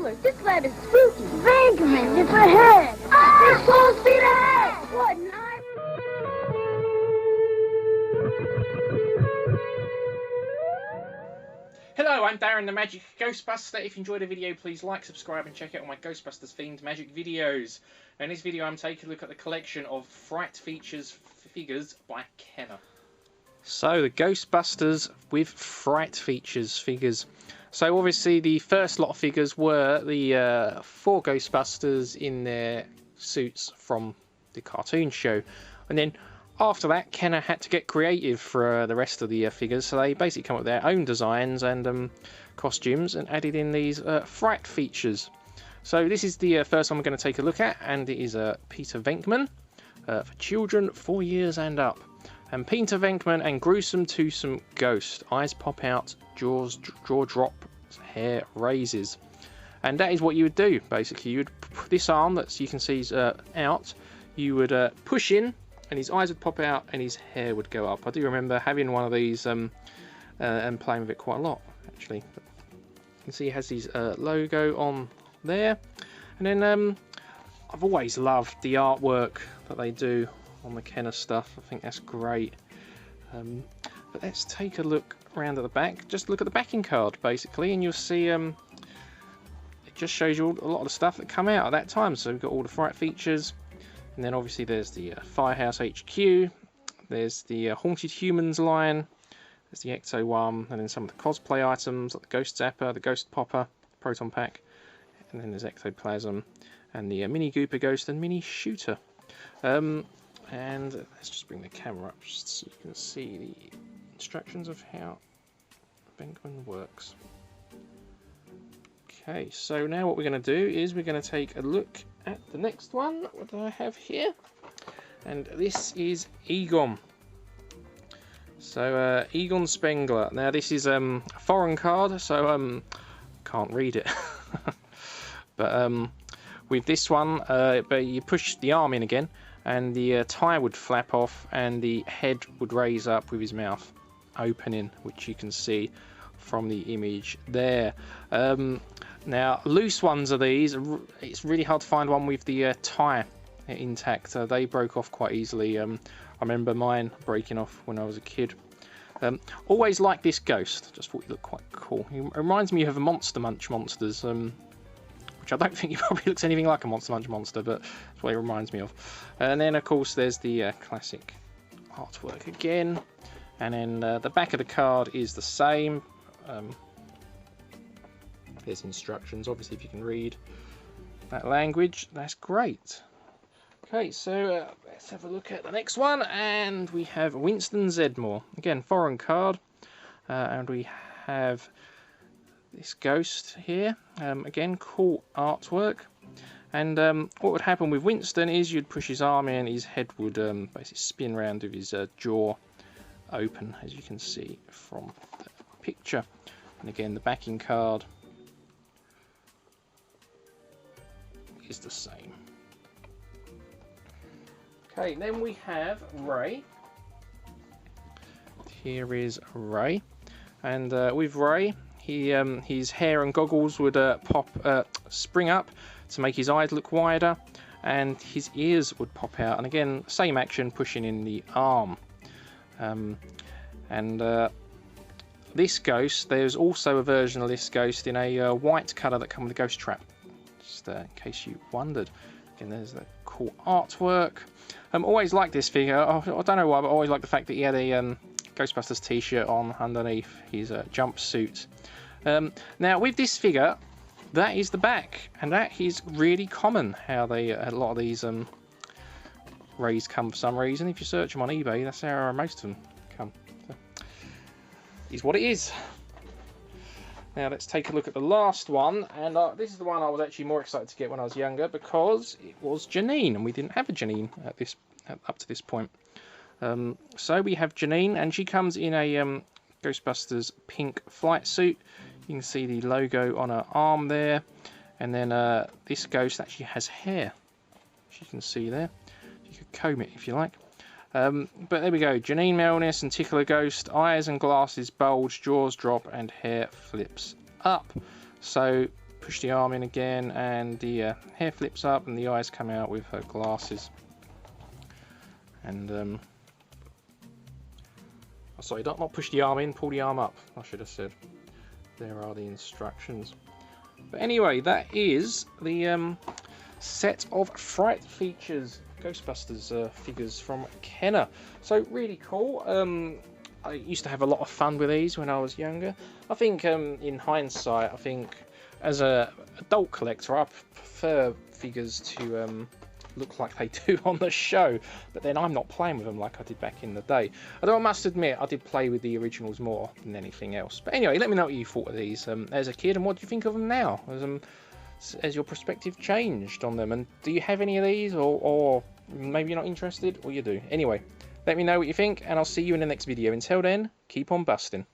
Spangler, this lab is spooky. Venkman, it's ahead. It's full speed ahead. What, nice? Hello, I'm Darren the Magic Ghostbuster. If you enjoyed the video, please like, subscribe and check out all my Ghostbusters themed magic videos. In this video I'm taking a look at the collection of Fright Features figures by Kenner. So the Ghostbusters with Fright Features figures. So obviously the first lot of figures were the 4 Ghostbusters in their suits from the cartoon show. And then after that, Kenner had to get creative for the rest of the figures, so they basically come up with their own designs and costumes and added in these Fright Features. So this is the first one we're going to take a look at, and it is Peter Venkman for children 4 years and up. And Peter Venkman and gruesome twosome ghost. Eyes pop out, jaw drop, hair raises. And that is what you would do, basically. You would this arm that you can see is out, you would push in, and his eyes would pop out and his hair would go up. I do remember having one of these and playing with it quite a lot, actually. You can see he has his logo on there. And then I've always loved the artwork that they do on the Kenner stuff. I think that's great. But let's take a look around at the back. Just look at the backing card, basically, and you'll see it just shows you a lot of the stuff that come out at that time. So we've got all the Fright Features. And then obviously there's the Firehouse HQ, there's the Haunted Humans line, there's the Ecto one, and then some of the cosplay items like the Ghost Zapper, the Ghost Popper, Proton Pack, and then there's Ectoplasm, and the Mini Gooper Ghost and Mini Shooter. And let's just bring the camera up just so you can see the instructions of how Venkman works. Okay, so now what we're going to do is we're going to take a look at the next one. What do I have here? And this is Egon. So Egon Spangler. Now this is a foreign card, so can't read it. But with this one, but you push the arm in again, and the tie would flap off, and the head would raise up with his mouth opening, which you can see from the image there. Now, loose ones of these, it's really hard to find one with the tie intact. They broke off quite easily. I remember mine breaking off when I was a kid. Always like this ghost. Just thought he looked quite cool. He reminds me of a Monster Munch monsters, which I don't think he probably looks anything like a Monster Munch monster, but that's what he reminds me of. And then, of course, there's the classic artwork again. And then the back of the card is the same. There's instructions, obviously, if you can read that language, that's great. Okay, so let's have a look at the next one, and we have Winston Zedmore. Again, foreign card, and we have this ghost here. Again, cool artwork. And what would happen with Winston is you'd push his arm in, his head would basically spin around with his jaw open, as you can see from the picture. And again, the backing card is the same. Okay, then we have Ray. Here is Ray, and with Ray, his hair and goggles would spring up to make his eyes look wider, and his ears would pop out. And again, same action, pushing in the arm. This ghost, there's also a version of this ghost in a white colour that comes with a ghost trap. Just in case you wondered. Again, there's the cool artwork. Always like this figure. I don't know why, but I always like the fact that he had a Ghostbusters t-shirt on underneath his jumpsuit. Now, with this figure, that is the back, and that is really common. How they a lot of these Rays come for some reason. If you search them on eBay, that's how most of them come. So, is what it is. Now let's take a look at the last one, and this is the one I was actually more excited to get when I was younger because it was Janine, and we didn't have a Janine up to this point. So we have Janine, and she comes in a Ghostbusters pink flight suit. You can see the logo on her arm there, and then this ghost actually has hair, as you can see there. You could comb it if you like. But there we go, Janine Melness and Tickler Ghost, eyes and glasses bulge, jaws drop, and hair flips up. So push the arm in again, and the hair flips up and the eyes come out with her glasses. And sorry, not push the arm in, pull the arm up, I should have said. There are the instructions. But anyway, that is the set of Fright Features Ghostbusters figures from Kenner. So really cool. I used to have a lot of fun with these when I was younger. I think in hindsight, I think as an adult collector, I prefer figures to look like they do on the show, but then I'm not playing with them like I did back in the day. Although I must admit, I did play with the originals more than anything else. But anyway, let me know what you thought of these as a kid, and what do you think of them now? Has your perspective changed on them? And do you have any of these, or maybe you're not interested, or you do? Anyway, let me know what you think, and I'll see you in the next video. Until then, keep on busting.